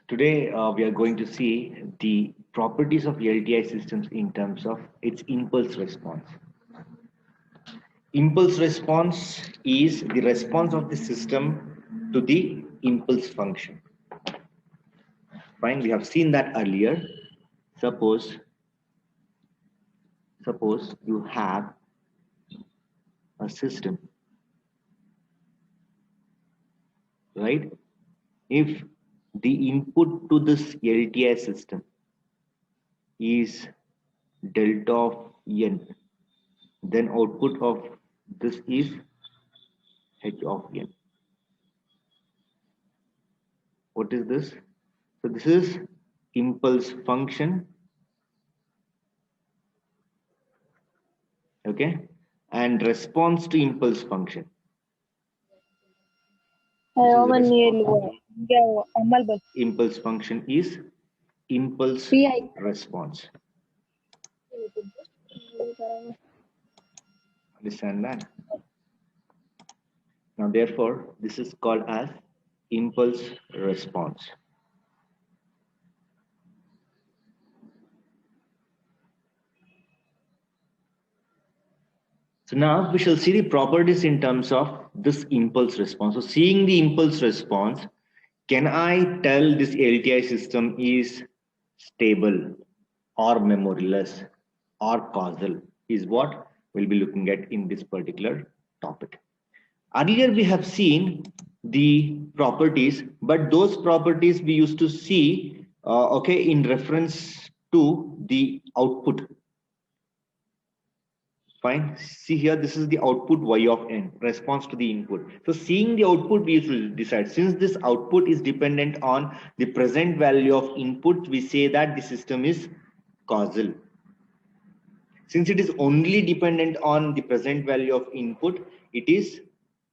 Today, we are going to see the properties of LTI systems in terms of its impulse response. Impulse response is the response of the system to the impulse function. Fine, we have seen that earlier. Suppose you have a system, right? If the input to this LTI system is delta of n, then output of this is h of n. What is this? So this is impulse function, okay, and response to impulse function. This is the response. Impulse function is impulse response. Understand that? Now, therefore, this is called as impulse response. So now we shall see the properties in terms of this impulse response. So seeing the impulse response, can I tell this LTI system is stable or memoryless or causal is what we'll be looking at in this particular topic. Earlier we have seen the properties, but those properties we used to see okay, in reference to the output. Fine. See here, this is the output y of n, response to the input. So seeing the output, we will decide. Since this output is dependent on the present value of input, we say that the system is causal. Since it is only dependent on the present value of input, it is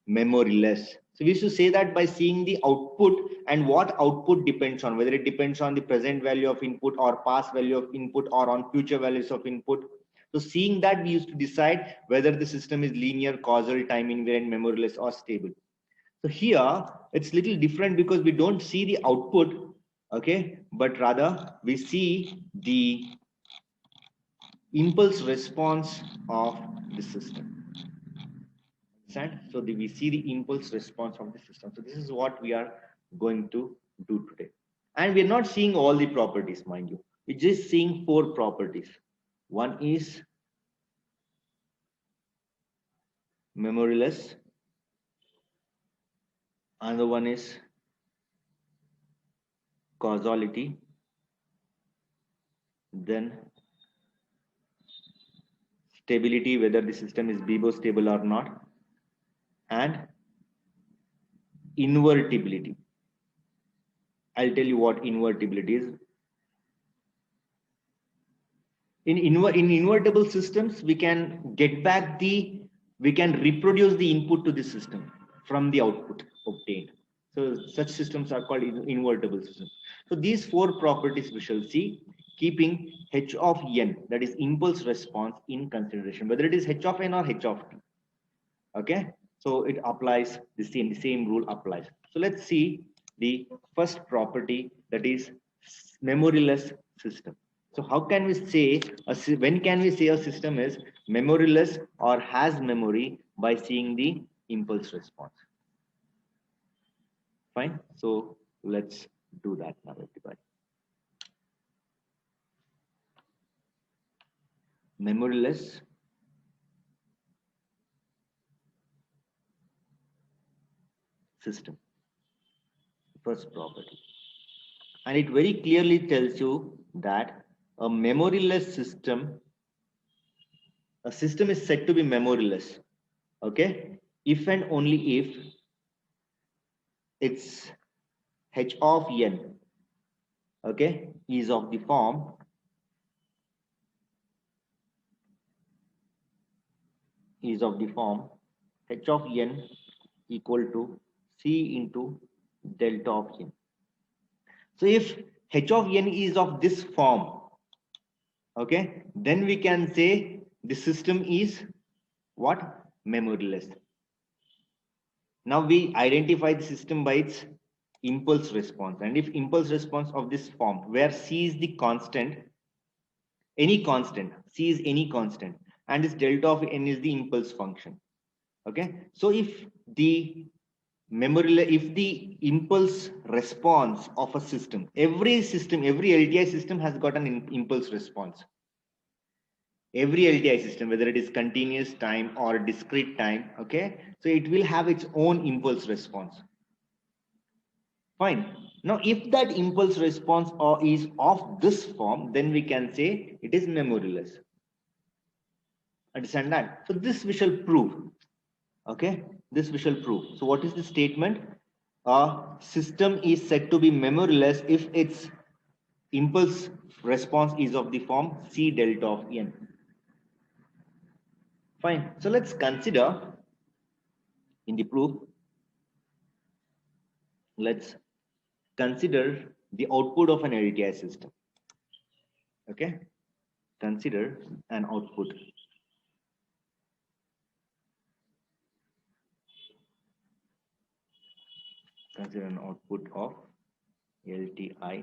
memoryless. So we used to say that by seeing the output and what output depends on, whether it depends on the present value of input or past value of input or on future values of input. So seeing that, we used to decide whether the system is linear, causal, time invariant, memoryless or stable. So here it's little different because we don't see the output, okay, but rather we see the impulse response of the system. Understand? So we see the impulse response of the system. So this is what we are going to do today. And we're not seeing all the properties, mind you. We're just seeing 4 properties. One is memoryless. Another one is causality. Then stability, whether the system is BIBO stable or not. And invertibility. I'll tell you what invertibility is. In invertible systems, we can reproduce the input to the system from the output obtained. So such systems are called invertible systems. So these 4 properties we shall see, keeping h of n, that is impulse response, in consideration, whether it is h of n or h of t. Okay, so it applies the same rule applies. So let's see the first property, that is memoryless system. So how can we say, when can we say a system is memoryless or has memory? By seeing the impulse response. Fine. So let's do that now, everybody. Memoryless system. First property. And it very clearly tells you that a memoryless system, a system is said to be memoryless, okay, if and only if its h of n, okay, is of the form h of n equal to c into delta of n. So if h of n is of this form, okay, then we can say the system is what? Memoryless. Now we identify the system by its impulse response, and if impulse response of this form where c is the constant, any constant, c is any constant, and this delta of n is the impulse function. Okay, so if the if the impulse response of a system, every LTI system has got an impulse response. Every LTI system, whether it is continuous time or discrete time, okay, so it will have its own impulse response. Fine. Now, if that impulse response is of this form, then we can say it is memoryless. Understand that? So this we shall prove. Okay, this we shall prove. So what is the statement? A system is said to be memoryless if its impulse response is of the form C delta of n. Fine. So let's consider in the proof, let's consider the output of an LTI system. Okay, consider an output. Consider an output of LTI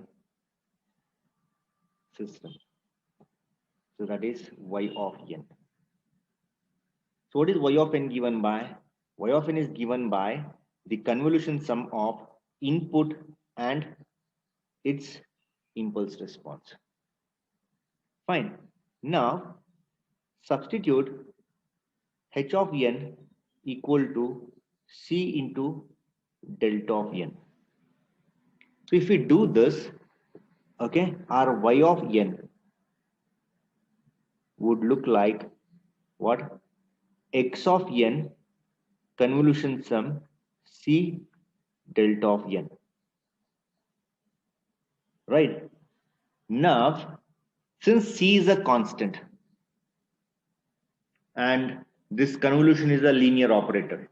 system. So that is y of n. So what is y of n given by? Y of n is given by the convolution sum of input and its impulse response. Fine. Now substitute h of n equal to c into delta of n. So if we do this, okay, our y of n would look like what? X of n convolution sum c delta of n. Right? Now, since c is a constant and this convolution is a linear operator,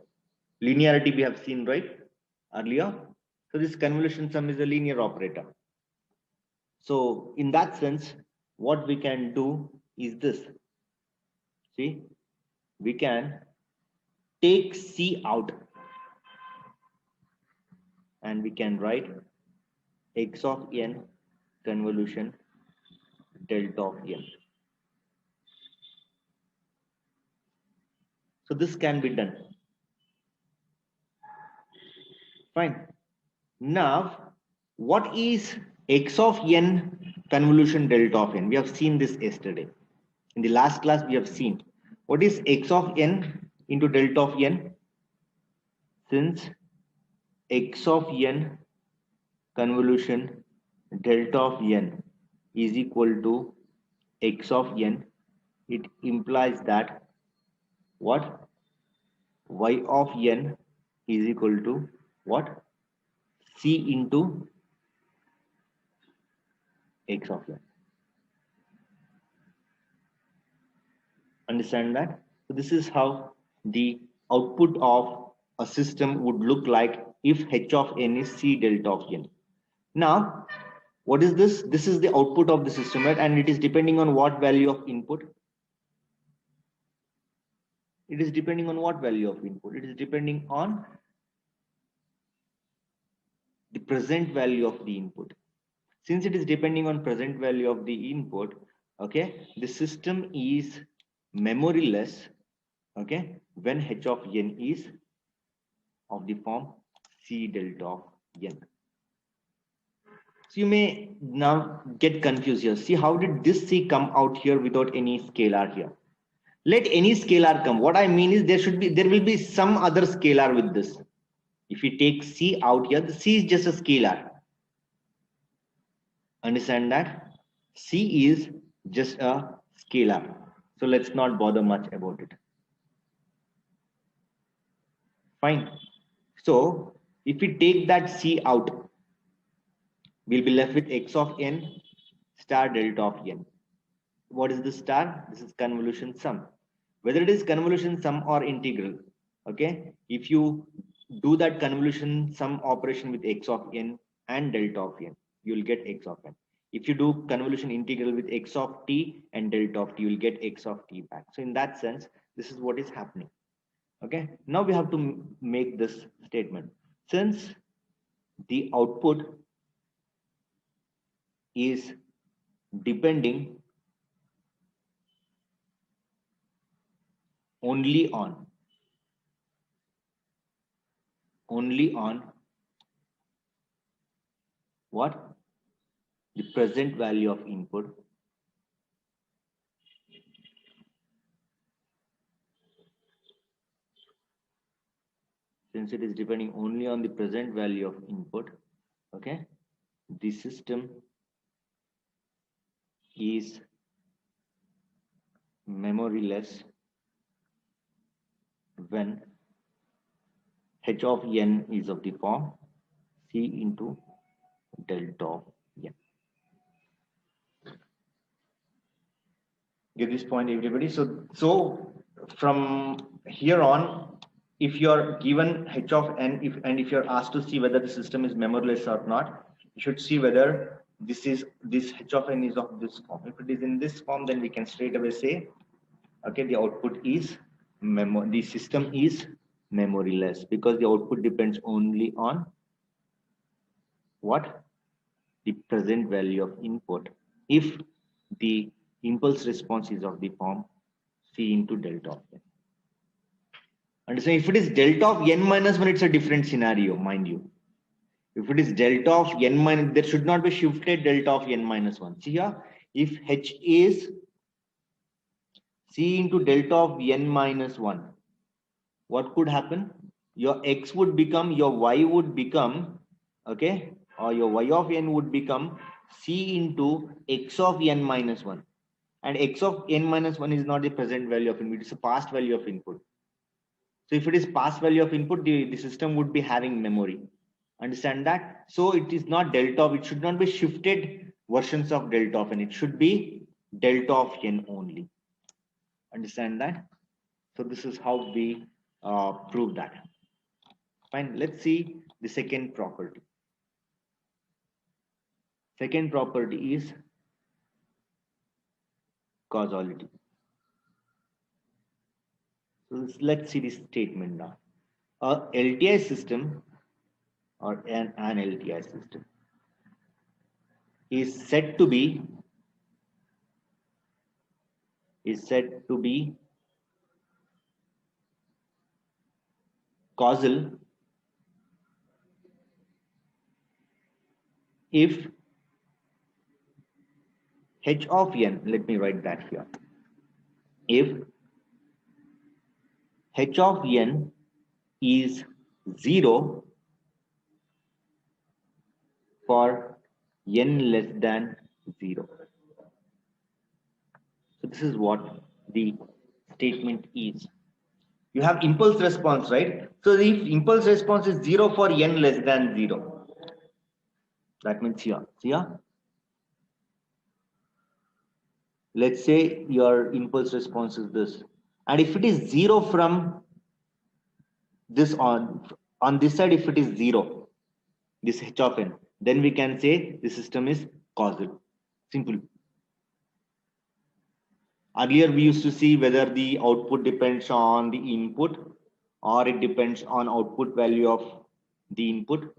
linearity we have seen right earlier. So this convolution sum is a linear operator. So in that sense, what we can do is this. See, we can take c out and we can write x of n convolution delta of n. So this can be done. Fine. Now, what is x of n convolution delta of n? We have seen this yesterday. In the last class, we have seen what is x of n into delta of n. Since x of n convolution delta of n is equal to x of n, it implies that what? Y of n is equal to what? C into x of n. Understand that? So this is how the output of a system would look like if h of n is c delta of n. Now, what is this? This is the output of the system, right? And it is depending on what value of input? It is depending on what value of input? It is depending on the present value of the input. Since it is depending on present value of the input, okay, the system is memoryless, okay, when h of n is of the form c delta of n. So you may now get confused here. See, how did this c come out here without any scalar here? Let any scalar come. What I mean is there will be some other scalar with this. If we take c out here, the c is just a scalar. Understand that? C is just a scalar. So let's not bother much about it. Fine. So if we take that C out, we'll be left with x of n star delta of n. What is the star? This is convolution sum. Whether it is convolution sum or integral, okay? If you do that convolution sum operation with x of n and delta of n, you will get x of n. If you do convolution integral with x of t and delta of t, you will get x of t back. So in that sense, this is what is happening. Okay, now we have to make this statement. Since the output is depending only on what? The present value of input since it is depending only on the present value of input. Okay, the system is memoryless when h of n is of the form c into delta of n. Get this point, everybody? So from here on, if you're given h of n, if you're asked to see whether the system is memoryless or not, you should see whether this h of n is of this form. If it is in this form, then we can straight away say, okay, the output is the system is memoryless because the output depends only on what? The present value of input. If the impulse response is of the form c into delta of n. Understand? If it is delta of n minus 1, it's a different scenario, mind you. If it is delta of n minus, there should not be shifted delta of n minus 1. See here, if h is c into delta of n minus 1, what could happen? Your x would become, your y would become, okay, or your y of n would become c into x of n minus 1. And x of n minus 1 is not the present value of input, it's a past value of input. So if it is past value of input, the system would be having memory. Understand that? So it is not delta of, it should not be shifted versions of delta of n. It should be delta of n only. Understand that? So this is how we prove that. Fine. Let's see the second property. Second property is causality. So let's see this statement now. A LTI system or an LTI system is said to be causal if h of n, let me write that here, if h of n is 0 for n less than 0. So this is what the statement is. You have impulse response, right? So if impulse response is 0 for n less than 0, that means here, let's say your impulse response is this, and if it is 0 from this on this side, if it is 0, this h of n, then we can say the system is causal. Simple. Earlier we used to see whether the output depends on the input or it depends on output value of the input.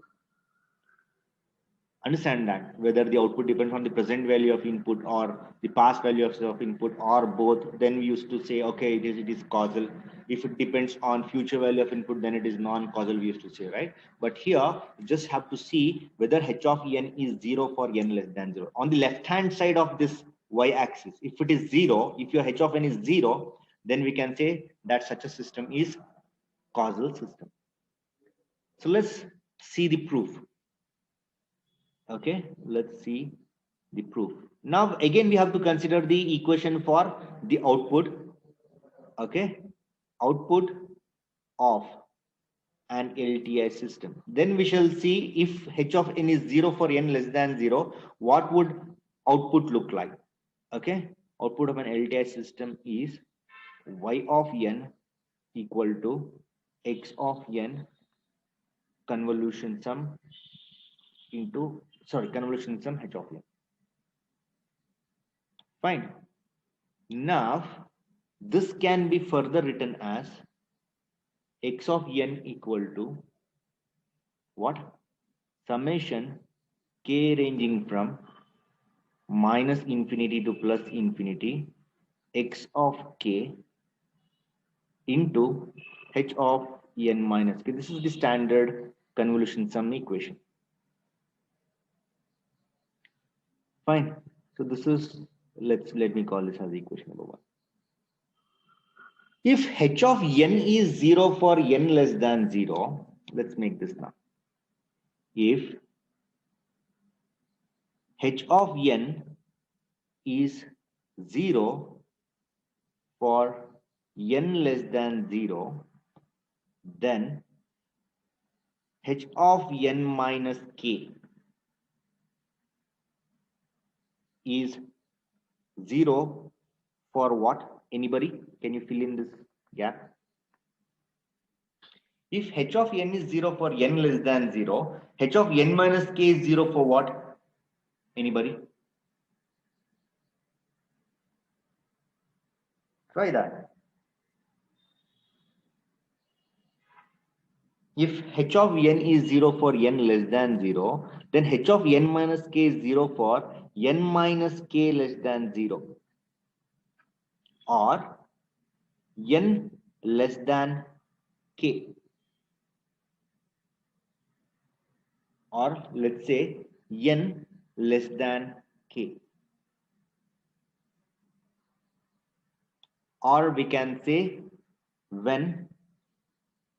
Understand that whether the output depends on the present value of input or the past value of input or both, then we used to say, okay, it is causal. If it depends on future value of input, then it is non-causal, we used to say, right? But here you just have to see whether h of n is 0 for n less than 0. On the left hand side of this y-axis, if it is 0, if your h of n is 0, then we can say that such a system is causal system. So let's see the proof. Okay, let's see the proof. Now again we have to consider the equation for the output. Okay, output of an LTI system. Then we shall see if h of n is 0 for n less than 0, what would output look like? Okay, output of an LTI system is y of n equal to x of n convolution sum into convolution sum h of n. Fine. Now this can be further written as x of n equal to what? summation k ranging from minus infinity to plus infinity x of k into h of n minus k. This is the standard convolution sum equation. Fine. So this is, let me call this as equation number 1. If h of n is 0 for n less than 0, let's make this now. If h of n is 0 for n less than 0, then h of n minus k is 0 for what? Anybody? Can you fill in this gap? If h of n is 0 for n less than 0, h of n minus k is 0 for what? Anybody? Try that. If h of n is 0 for n less than 0, then h of n minus k is 0 for n minus k less than 0, or n less than k, or let's say n less than k, or we can say when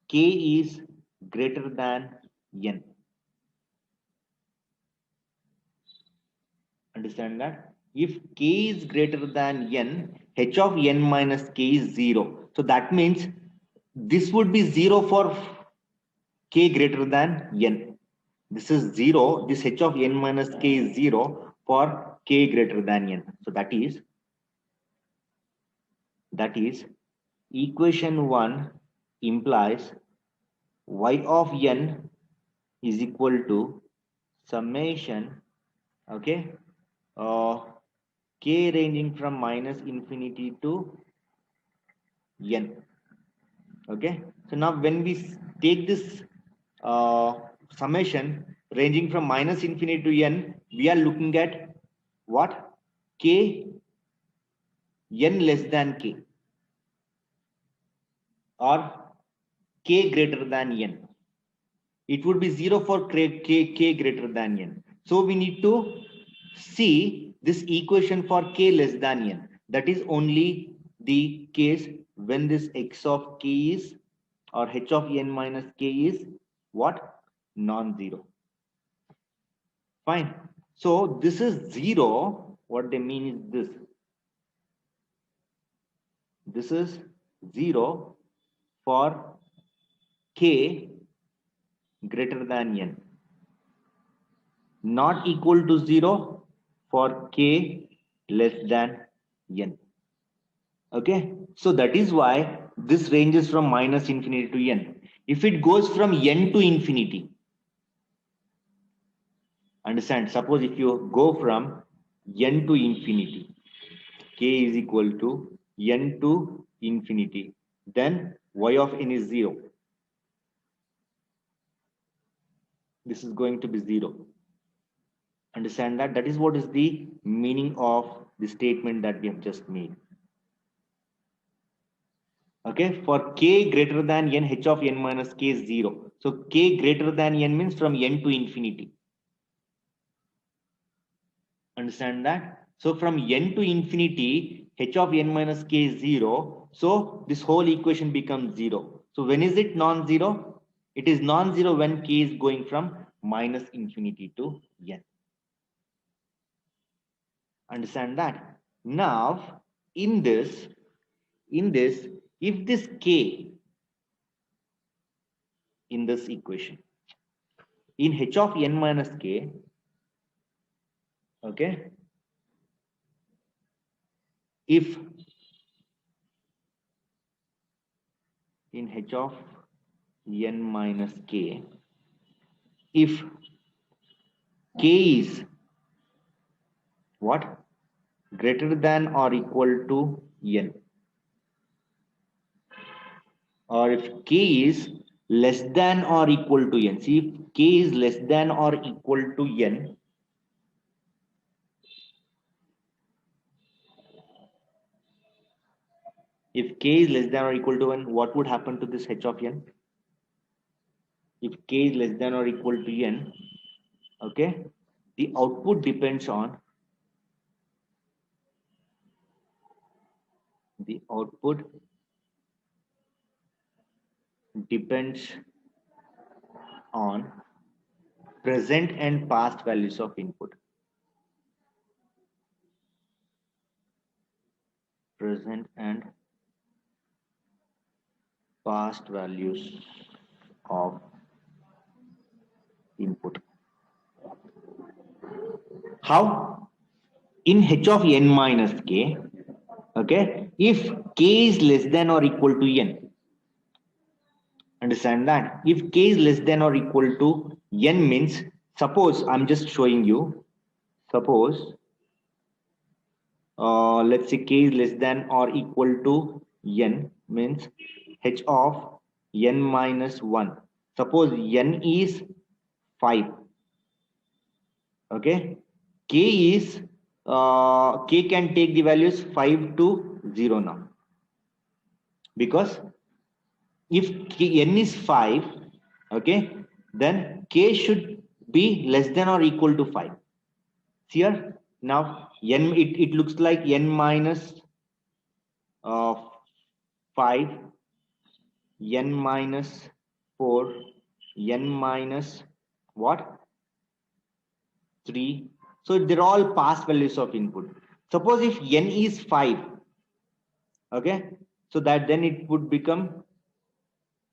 k is greater than n. Understand that? If k is greater than n, h of n minus k is 0. So that means this would be 0 for k greater than n. This is 0. This h of n minus k is 0 for k greater than n. So that is equation 1 implies y of n is equal to summation, okay, k ranging from minus infinity to n. Okay, so now when we take this summation ranging from minus infinity to n, we are looking at what? K n less than k, or k greater than n. It would be 0 for k greater than n. So we need to see this equation for k less than n. That is only the case when this x of k is, or h of n minus k is what? Non-zero. Fine. So this is 0. What they mean is this. This is 0 for k greater than n. Not equal to 0 for k less than n. Okay. So that is why this ranges from minus infinity to n. If it goes from n to infinity, understand, suppose if you go from n to infinity, k is equal to n to infinity, then y of n is 0. This is going to be 0. Understand that? That is what is the meaning of the statement that we have just made. Okay, for k greater than n, h of n minus k is 0. So k greater than n means from n to infinity. Understand that? So from n to infinity, h of n minus k is 0. So this whole equation becomes 0. So when is it non-zero? It is non-zero when k is going from minus infinity to n. Understand that? Now, in this, if this k in this equation, in h of n minus k, okay, if in h of n minus k, if k is what? Greater than or equal to n, or if k is less than or equal to n. See, if k is less than or equal to n, if k is less than or equal to n, what would happen to this h of n? If k is less than or equal to n, okay, the output depends on the output depends on present and past values of input. Present and past values of input. How? In h of n minus k, okay, if k is less than or equal to n, understand that? If k is less than or equal to n means, suppose I'm just showing you, suppose let's say k is less than or equal to n means h of n minus 1. Suppose n is 5, okay, k is k can take the values 5 to 0 now, because if n is 5, okay, then k should be less than or equal to 5. Here now n, it looks like n minus uh, 5, n minus 4, n minus what, 3. So they're all past values of input. Suppose if n is 5, okay, so that then it would become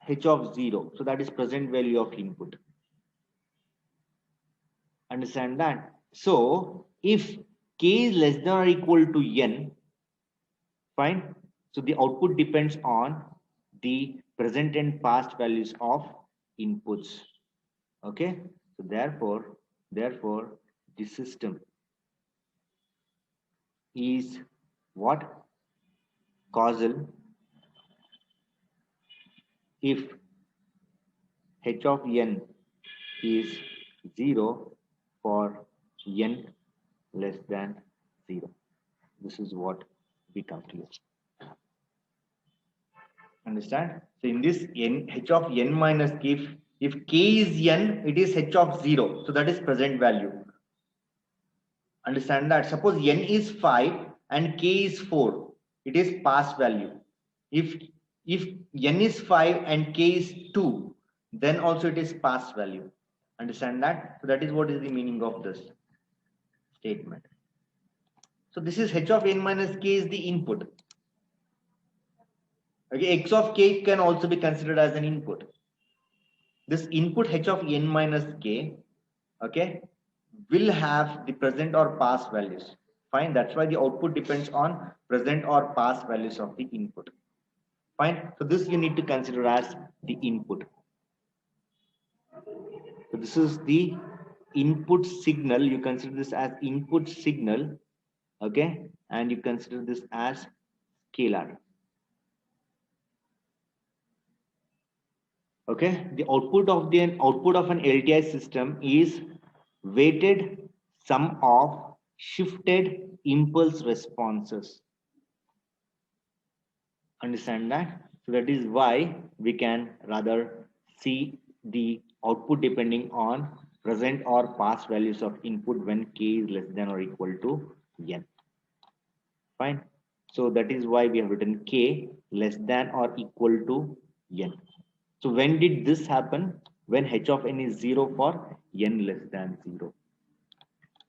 h of 0. So that is present value of input. Understand that? So if k is less than or equal to n, fine. So the output depends on the present and past values of inputs. Okay. So therefore, the system is what? Causal if h of n is 0 for n less than 0. This is what we come to use. Understand? So in this n, h of n minus k, if k is n, it is h of 0. So that is present value. Understand that? Suppose n is 5 and k is 4. It is past value. If n is 5 and k is 2, then also it is past value. Understand that? So that is what is the meaning of this statement. So this is h of n minus k is the input. Okay, x of k can also be considered as an input. This input h of n minus k, okay, will have the present or past values. Fine, that's why the output depends on present or past values of the input. Fine, so this you need to consider as the input. So this is the input signal. You consider this as input signal, okay, and you consider this as scalar. Okay, the output of an LTI system is weighted sum of shifted impulse responses. Understand that? So that is why we can rather see the output depending on present or past values of input when k is less than or equal to n. Fine. So that is why we have written k less than or equal to n. So when did this happen? When h of n is 0 for n less than 0.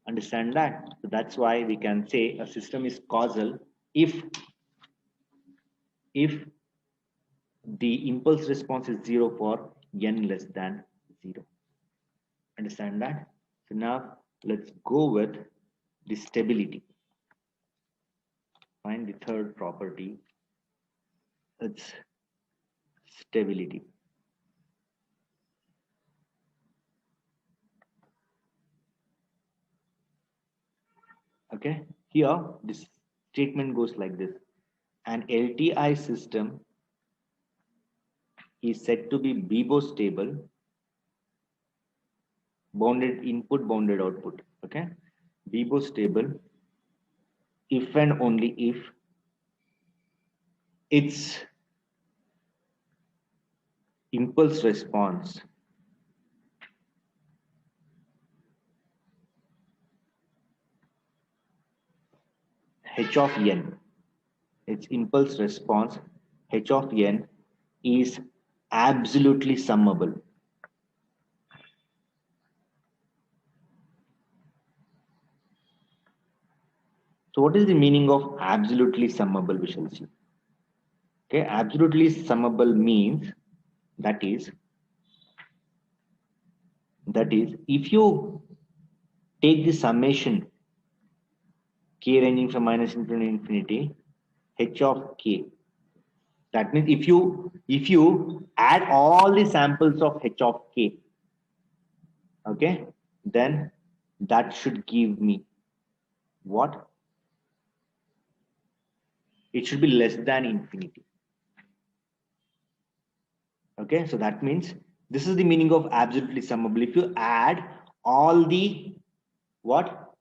Understand that? So that's why we can say a system is causal if the impulse response is 0 for n less than 0. Understand that? So now let's go with the stability. Find the third property. It's stability. Okay, here this statement goes like this: an LTI system is said to be Bibo stable, bounded input, bounded output. Okay, Bibo stable if and only if its impulse response h of n, its impulse response h of n is absolutely summable. So what is the meaning of absolutely summable, we shall see. Okay, absolutely summable means that is if you take the summation k ranging from minus infinity to infinity h of k, that means if you add all the samples of h of k, okay, then that should give me what? It should be less than infinity. Okay, so that means this is the meaning of absolutely summable. If you add all the what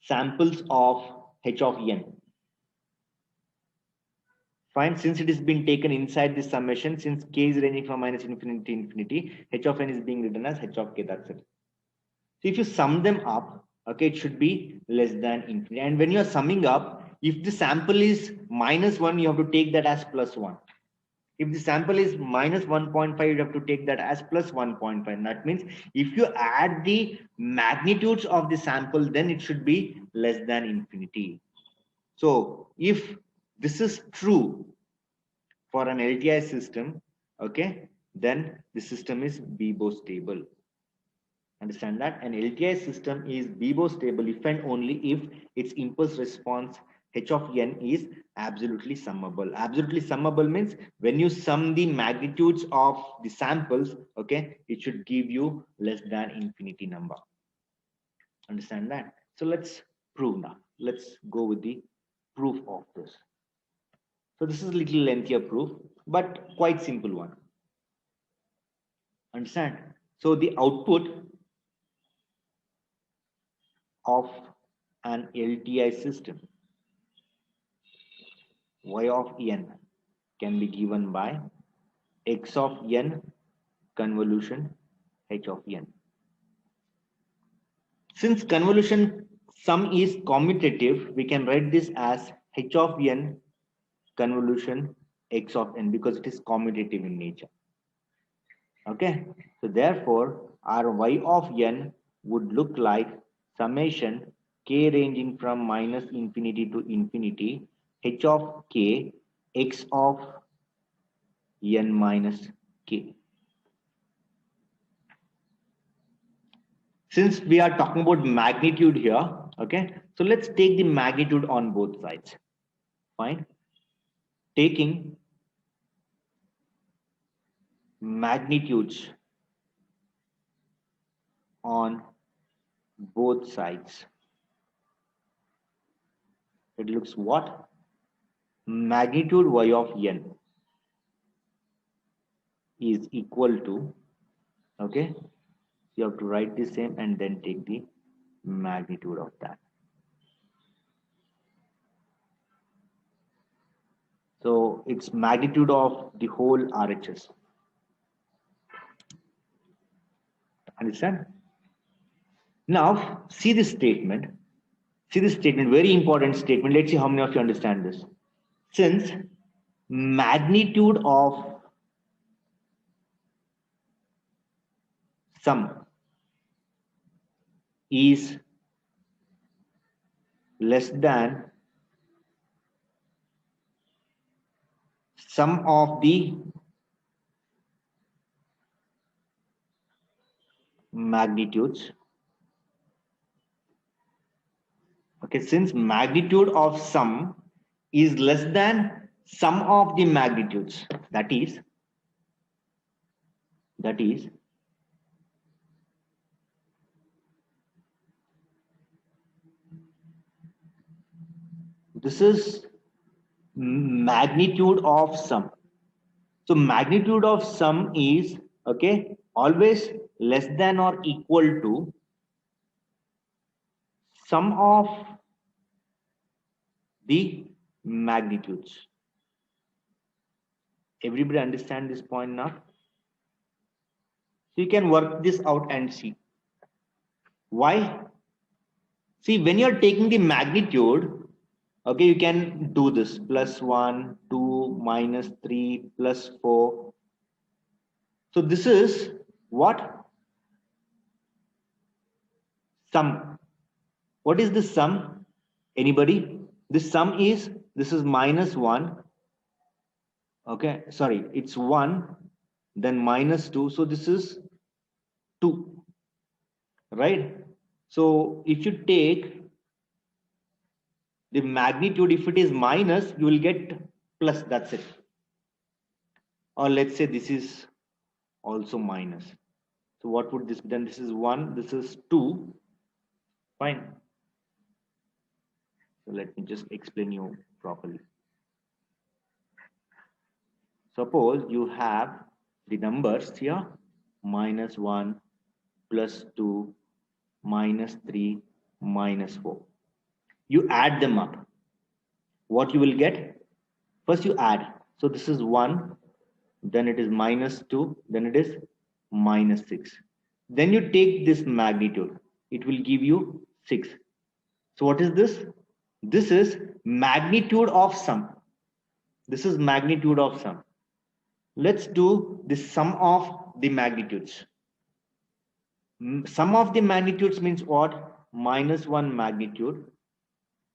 samples of h of n, fine, since it is being taken inside this summation, since k is ranging from minus infinity to infinity, h of n is being written as h of k, that's it. So if you sum them up, okay, it should be less than infinity. And when you are summing up, if the sample is -1, you have to take that as +1. If the sample is -1.5, you have to take that as +1.5. That means if you add the magnitudes of the sample, then it should be less than infinity. So if this is true for an LTI system, okay, then the system is Bibo stable. Understand that an LTI system is Bibo stable if and only if its impulse response h of n is absolutely summable. Absolutely summable means when you sum the magnitudes of the samples, okay, it should give you less than infinity number. Understand that? So let's prove now. Let's go with the proof of this. So this is a little lengthier proof, but quite simple one. Understand? So the output of an LTI system y of n can be given by x of n convolution h of n. Since convolution sum is commutative, we can write this as h of n convolution x of n because it is commutative in nature. Okay, so therefore our y of n would look like summation k ranging from minus infinity to infinity h of k x of n minus k. Since we are talking about magnitude here, okay, so let's take the magnitude on both sides. Fine, taking magnitudes on both sides, it looks what? Magnitude y of n is equal to, okay, you have to write the same and then take the magnitude of that. So it's magnitude of the whole RHS. Understand? Now see this statement. See this statement, very important statement. Let's see how many of you understand this. Since magnitude of sum is less than sum of the magnitudes. Okay, since magnitude of sum is less than sum of the magnitudes, that is this is magnitude of sum. So magnitude of sum is, okay, always less than or equal to sum of the magnitudes. Everybody understand this point now? So you can work this out and see. Why? See, when you're taking the magnitude, okay, you can do this plus 1, 2, minus 3, plus 4. So this is what? Sum. What is the sum? Anybody? This sum is, this is minus 1. Okay, sorry, it's 1, then minus 2. So this is 2, right? So if you take the magnitude, if it is minus, you will get plus, that's it. Or let's say this is also minus. So what would this be? Then this is 1, this is 2. Fine. So let me just explain you properly. Suppose you have the numbers here minus 1, plus 2, minus 3, minus 4. You add them up. What you will get? First you add. So this is 1, then it is minus 2, then it is minus 6. Then you take this magnitude. It will give you 6. So what is this? This is magnitude of sum. This is magnitude of sum. Let's do the sum of the magnitudes. Sum of the magnitudes means what? Minus 1 magnitude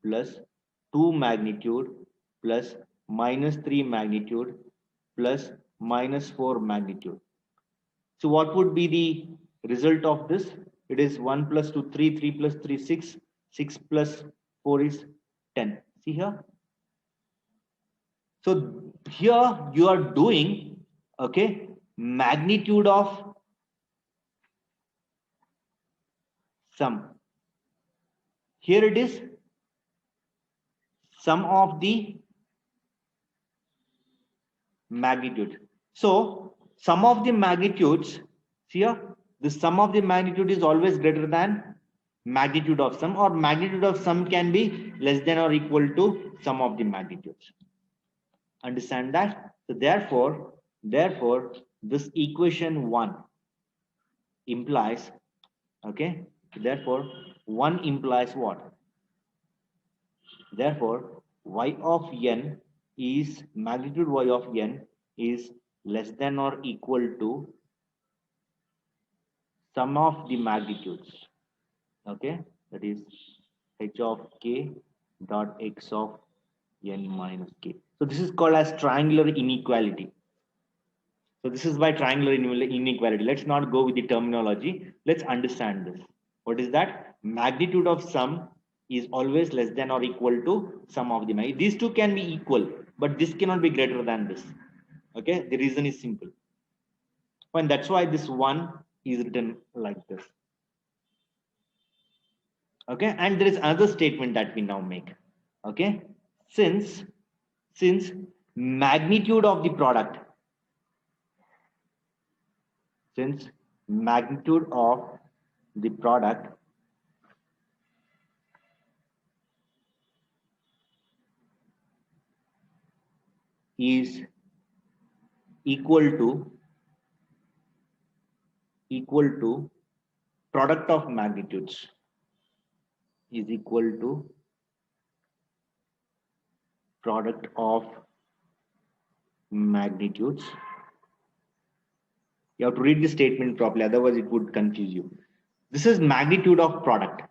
plus 2 magnitude plus minus 3 magnitude plus minus 4 magnitude. So what would be the result of this? It is 1 plus 2, 3, 3 plus 3, 6, 6 plus 4 is 10. See here? So here you are doing, okay, magnitude of sum. Here it is sum of the magnitude. So sum of the magnitudes, see here, the sum of the magnitude is always greater than magnitude of sum, or magnitude of sum can be less than or equal to sum of the magnitudes. Understand that? So therefore this equation 1 implies, okay, therefore 1 implies what? Therefore y of n is magnitude y of n is less than or equal to sum of the magnitudes, okay, that is h of k dot x of n minus k. So this is called as triangular inequality. So this is by triangular inequality. Let's not go with the terminology. Let's understand this. What is that? Magnitude of sum is always less than or equal to sum of the magnitude. These two can be equal, but this cannot be greater than this. Okay, the reason is simple. And that's why this one is written like this. Okay, and there is another statement that we now make. Okay, since magnitude of the product, since magnitude of the product is equal to product of magnitudes is equal to product of magnitudes. You have to read the statement properly, otherwise it would confuse you. This is magnitude of product.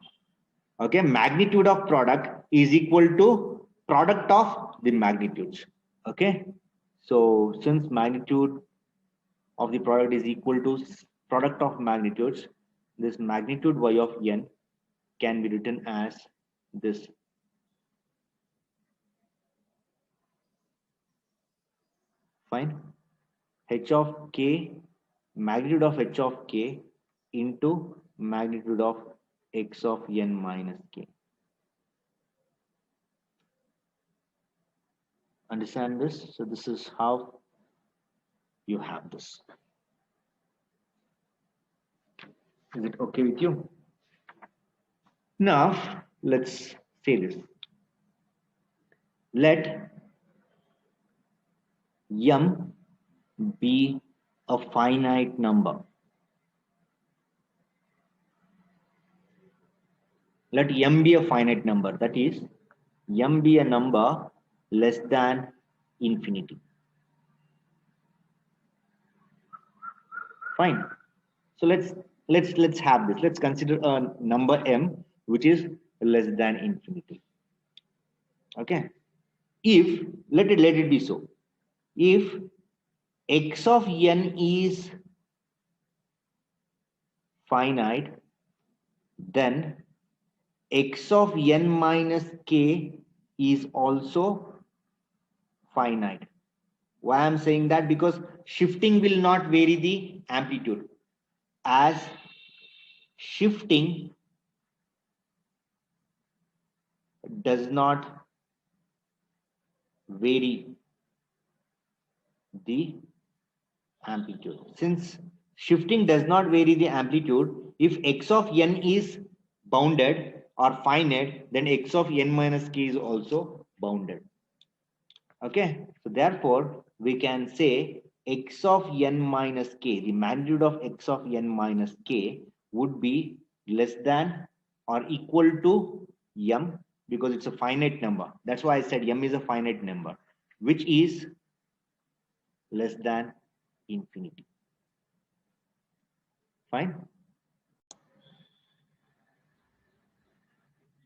Okay, magnitude of product is equal to product of the magnitudes. Okay, so since magnitude of the product is equal to product of magnitudes, this magnitude y of n can be written as this. Fine. H of k, magnitude of h of k into magnitude of x of n minus k. Understand this? So this is how you have this. Is it okay with you? Now let's say this. Let m be a finite number. Let m be a finite number. That is, m be a number less than infinity. Fine. So let's have this. Let's consider a number m which is less than infinity. Okay. If let it be so. If x of n is finite, then x of n minus k is also finite. Why I'm saying that? Because shifting will not vary the amplitude, as shifting does not vary the amplitude. Since shifting does not vary the amplitude, if x of n is bounded or finite, then x of n minus k is also bounded. Okay, so therefore we can say x of n minus k, the magnitude of x of n minus k would be less than or equal to m, because it's a finite number. That's why I said m is a finite number, which is less than infinity. Fine.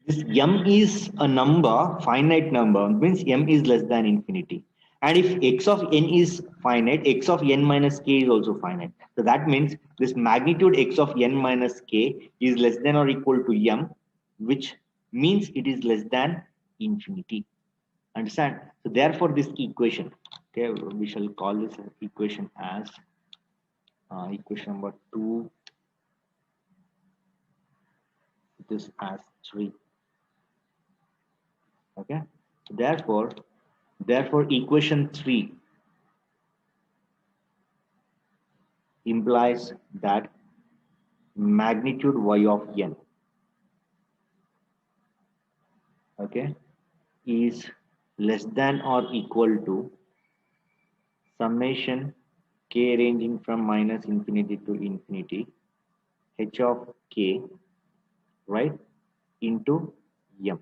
This m is a number, finite number, means m is less than infinity. And if x of n is finite, x of n minus k is also finite. So that means this magnitude x of n minus k is less than or equal to m, which means it is less than infinity. Understand? So therefore this equation, okay, we shall call this equation as equation number 2, this as 3. Okay, therefore equation 3 implies that magnitude y of n, okay, is less than or equal to summation k ranging from minus infinity to infinity h of k, right, into m.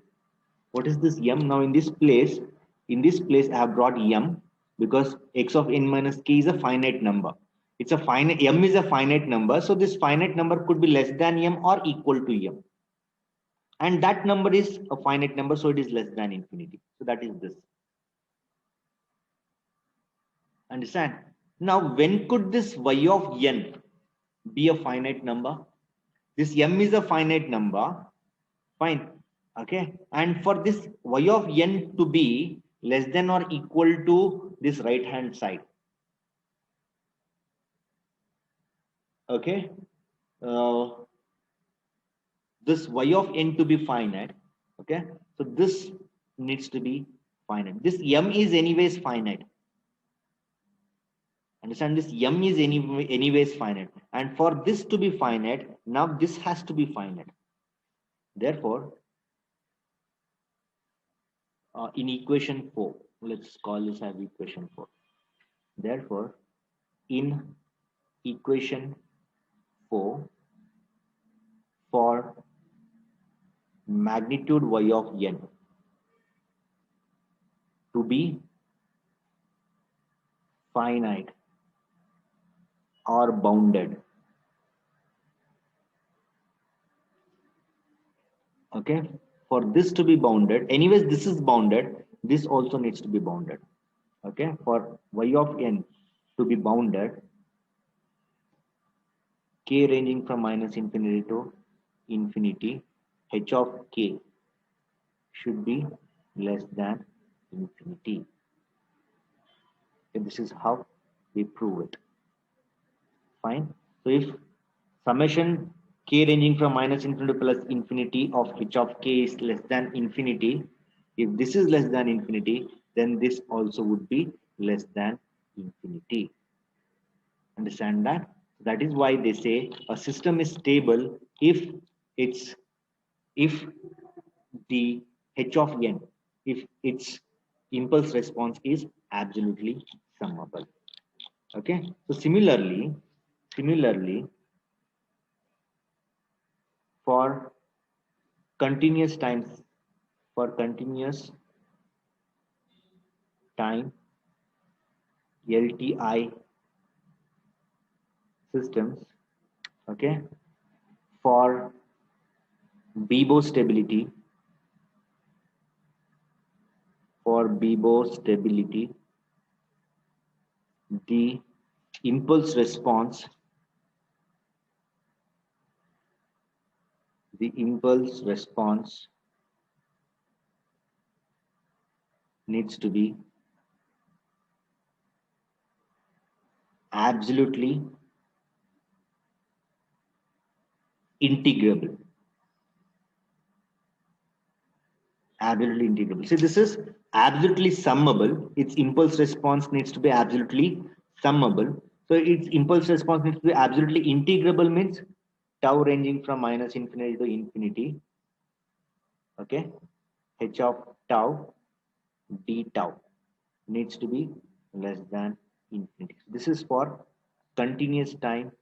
What is this m? Now in this place I have brought m because x of n minus k is a finite number. It's a finite, m is a finite number, so this finite number could be less than m or equal to m, and that number is a finite number, so it is less than infinity. So that is this. Understand? Now when could this y of n be a finite number? This m is a finite number. Fine. Okay, and for this y of n to be less than or equal to this right hand side, okay, this y of n to be finite, okay, so this needs to be finite. This m is anyways finite. Understand? This m is anyways finite, and for this to be finite, now this has to be finite. Therefore in equation 4, let's call this as equation 4. Therefore in equation 4, for magnitude y of n to be finite or bounded, okay, for this to be bounded, anyways this is bounded, this also needs to be bounded. Okay, for y of n to be bounded, k ranging from minus infinity to infinity, h of k should be less than infinity. Okay, this is how we prove it. Fine. So if summation k ranging from minus infinity plus infinity of h of k is less than infinity, if this is less than infinity, then this also would be less than infinity. Understand that? That is why they say a system is stable it's if the h of n, if its impulse response is absolutely summable. Okay, so similarly for continuous times, for continuous time LTI systems, okay, for BIBO stability, the impulse response, needs to be absolutely integrable. Absolutely integrable. So this is absolutely summable. Its impulse response needs to be absolutely summable. So its impulse response needs to be absolutely integrable, means tau ranging from minus infinity to infinity. Okay, h of tau d tau needs to be less than infinity. This is for continuous time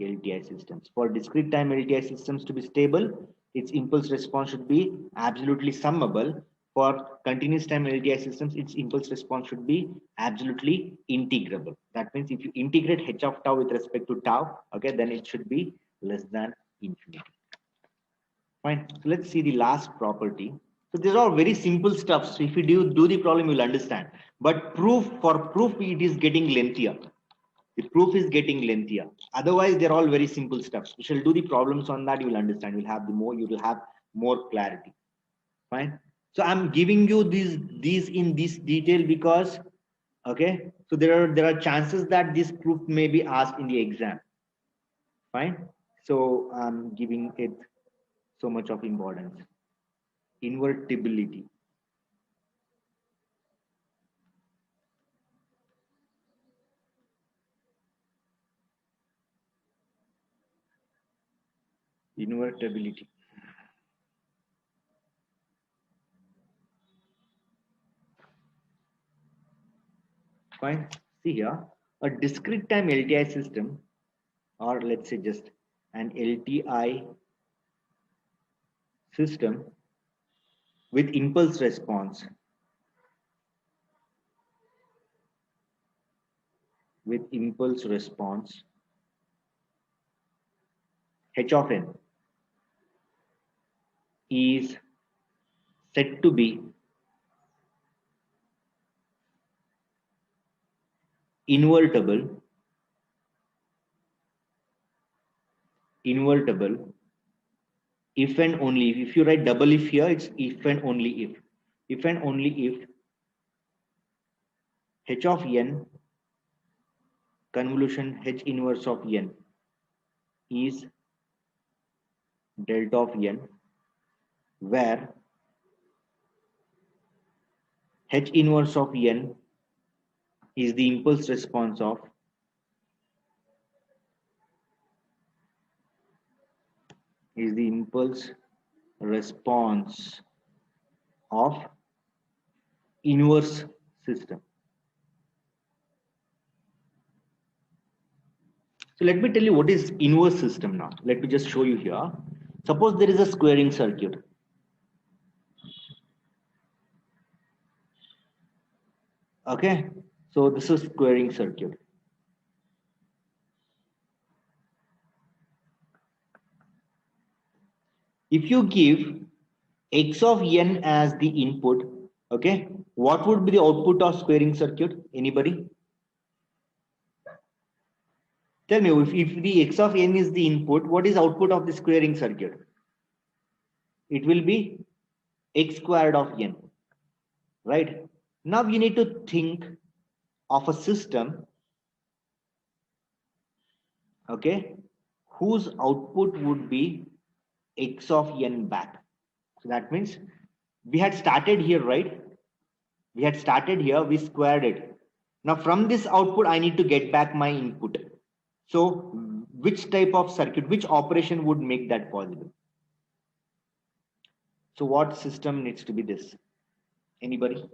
LTI systems. For discrete time LTI systems to be stable, its impulse response should be absolutely summable. For continuous time LTI systems, its impulse response should be absolutely integrable. That means if you integrate h of tau with respect to tau, okay, then it should be less than infinity. Fine. So let's see the last property. So these are very simple stuff. So if you do the problem, you'll understand. But for proof, it is getting lengthier. The proof is getting lengthier. Otherwise, they're all very simple stuff. We shall do the problems on that. You will understand. You will have more clarity. Fine. So I'm giving you these in this detail because, okay. So there are chances that this proof may be asked in the exam. Fine. So I'm giving it so much of importance. Invertibility. Invertibility. Fine. See here, a discrete time LTI system, or let's say just an LTI system with impulse response, h of n is said to be invertible if and only if you write double if here, it's if and only if and only if h of n convolution h inverse of n is delta of n, where h inverse of n is the impulse response of inverse system. So let me tell you what is inverse system now. Let me just show you here. Suppose there is a squaring circuit. Okay, so this is squaring circuit. If you give x of n as the input, okay, what would be the output of squaring circuit? Anybody? Tell me, if the x of n is the input, what is output of the squaring circuit? It will be x squared of n, right? Now you need to think of a system, okay, whose output would be x of n back. So that means we had started here, right? We had started here, we squared it. Now from this output, I need to get back my input. So which type of circuit, which operation would make that possible? So what system needs to be this? Anybody?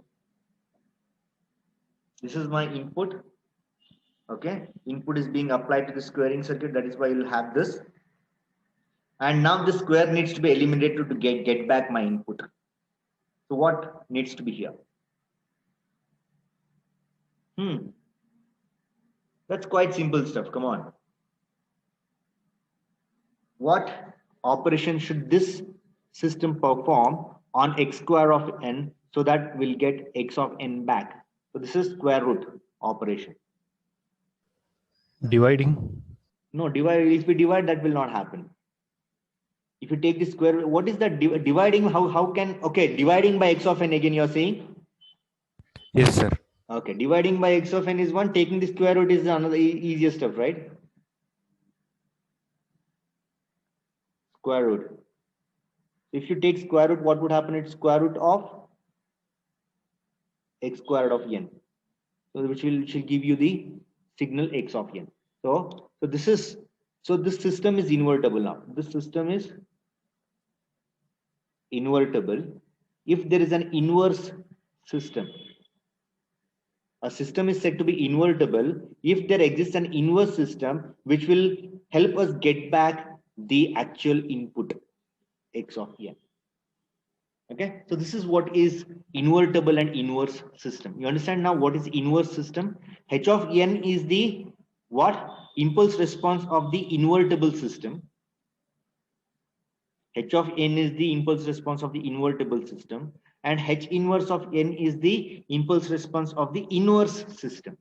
This is my input. Okay, input is being applied to the squaring circuit. That is why you'll have this. And now the square needs to be eliminated to get back my input. So what needs to be here? That's quite simple stuff. Come on. What operation should this system perform on x square of n so that we'll get x of n back? So this is square root operation. Dividing. No, divide. If we divide, that will not happen. If you take the square, what is that dividing? How can, okay, dividing by x of n again you're saying? Yes, sir. Okay, dividing by x of n is one, taking the square root is another easiest stuff, right? Square root. If you take square root, what would happen? It's square root of x squared of n. So which will give you the signal x of n. So this system is invertible now. This system is invertible if there is an inverse system. A system is said to be invertible if there exists an inverse system which will help us get back the actual input x of n. Okay, so this is what is invertible and inverse system. You understand now what is inverse system? H of n is the what? Impulse response of the invertible system. H of n is the impulse response of the invertible system, and H inverse of n is the impulse response of the inverse system.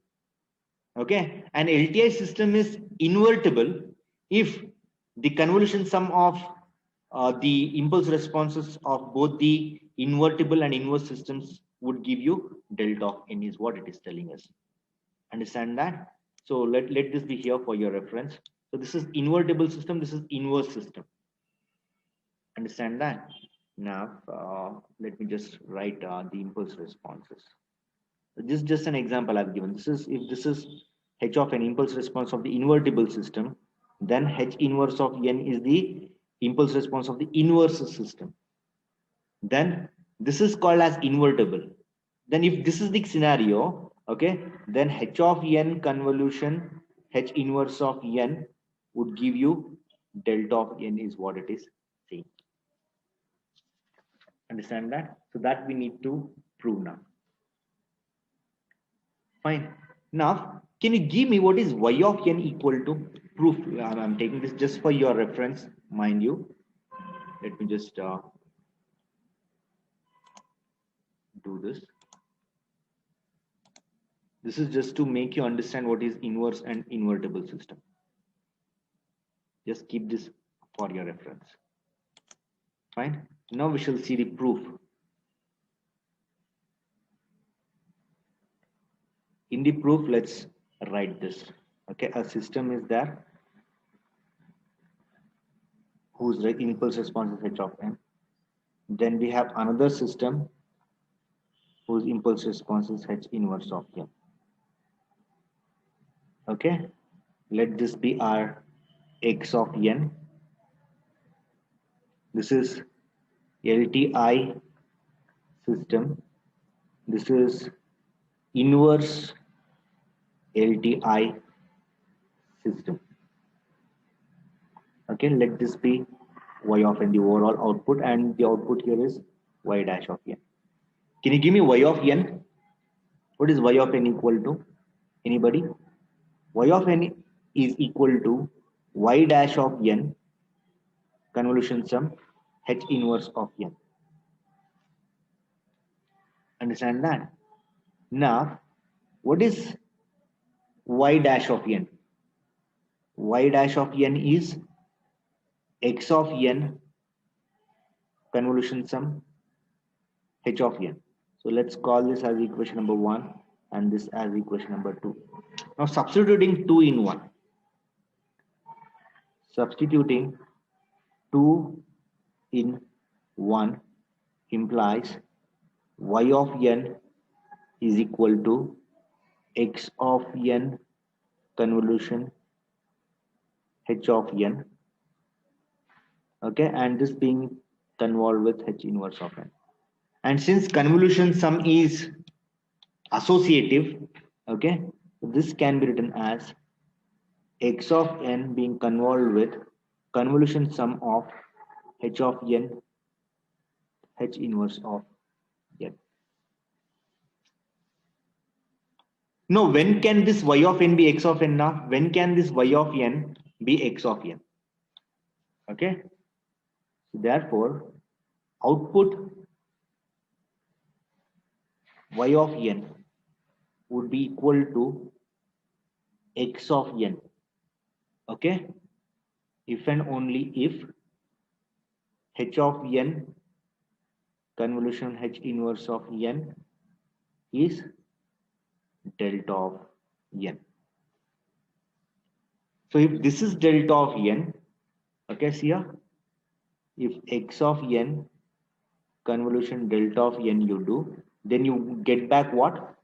Okay, an LTI system is invertible if the convolution sum of the impulse responses of both the invertible and inverse systems would give you delta of n is what it is telling us. Understand that? So let this be here for your reference. So this is invertible system, this is inverse system. Understand that? Now let me just write the impulse responses. This is just an example I've given. This is, if this is h of an impulse response of the invertible system, then h inverse of n is the impulse response of the inverse system. Then this is called as invertible. Then if this is the scenario, okay, then h of n convolution h inverse of n would give you delta of n is what it is saying. Understand that? So that we need to prove now. Fine. Now, can you give me what is y of n equal to? Proof. I'm taking this just for your reference, mind you. Let me just do this. This is just to make you understand what is inverse and invertible system. Just keep this for your reference. Fine. Now we shall see the proof. In the proof, let's write this. Okay, a system is there whose impulse response is h of n. Then we have another system whose impulse response is h inverse of n. Okay, let this be our x of n. This is LTI system. This is inverse LTI system. Okay, let this be y of n, the overall output, and the output here is y dash of n. Can you give me y of n? What is y of n equal to? Anybody? Y of n is equal to y dash of n convolution sum h inverse of n. Understand that? Now, what is y dash of n? Y dash of n is x of n convolution sum h of n. So let's call this as equation number 1 and this as equation number 2. Now substituting 2 in 1. Substituting 2 in 1 implies y of n is equal to x of n convolution h of n, okay, and this being convolved with h inverse of n. And since convolution sum is associative, okay, this can be written as x of n being convolved with convolution sum of h of n, h inverse of n. No, when can this y of n be x of n now? When can this y of n be x of n? Okay. Therefore, output y of n would be equal to x of n. Okay. If and only if h of n convolution h inverse of n is delta of n. So if this is delta of n, okay, see here, if x of n convolution delta of n you do, then you get back what?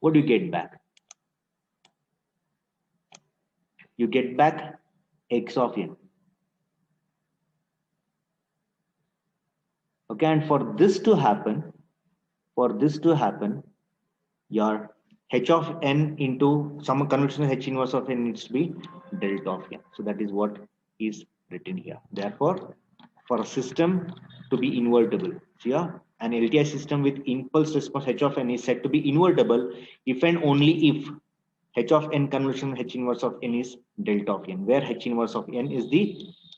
What do you get back? You get back x of n. Okay, and for this to happen, your h of n into some convolution h inverse of n needs to be delta of n. So that is what is written here. Therefore, for a system to be invertible, so yeah, an LTI system with impulse response h of n is said to be invertible if and only if h of n convolution h inverse of n is delta of n, where h inverse of n is the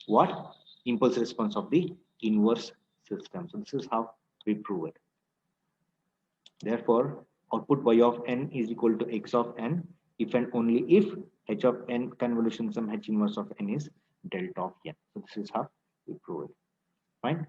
what? Impulse response of the inverse system. So this is how we prove it. Therefore, output y of n is equal to x of n if and only if h of n convolution sum h inverse of n is delta of n. So this is how we prove it. Fine.